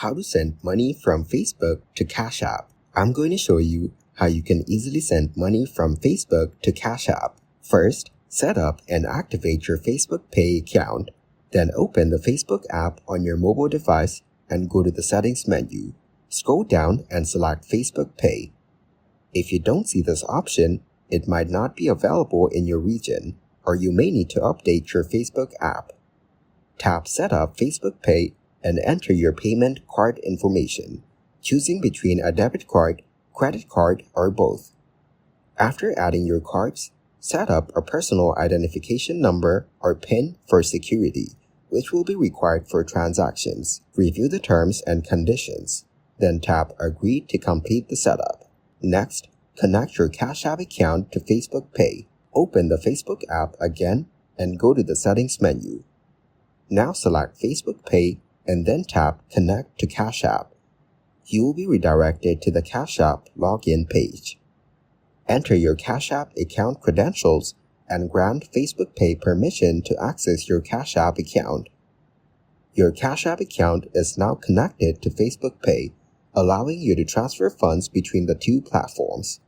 how to send money from Facebook to Cash App. I'm going to show you how you can easily send money from Facebook to Cash App. First, set up and activate your Facebook Pay account. Then open the Facebook app on your mobile device and go to the Settings menu. Scroll down and select Facebook Pay. If you don't see this option, it might not be available in your region, or you may need to update your Facebook app. Tap Set up Facebook Pay and enter your payment card information, choosing between a debit card, credit card, or both. After adding your cards, set up a personal identification number or PIN for security, which will be required for transactions. Review the terms and conditions. Then tap Agree to complete the setup. Next, connect your Cash App account to Facebook Pay. Open the Facebook app again and go to the Settings menu. Now select Facebook Pay and then tap Connect to Cash App. You will be redirected to the Cash App login page. Enter your Cash App account credentials and grant Facebook Pay permission to access your Cash App account. Your Cash App account is now connected to Facebook Pay, allowing you to transfer funds between the two platforms.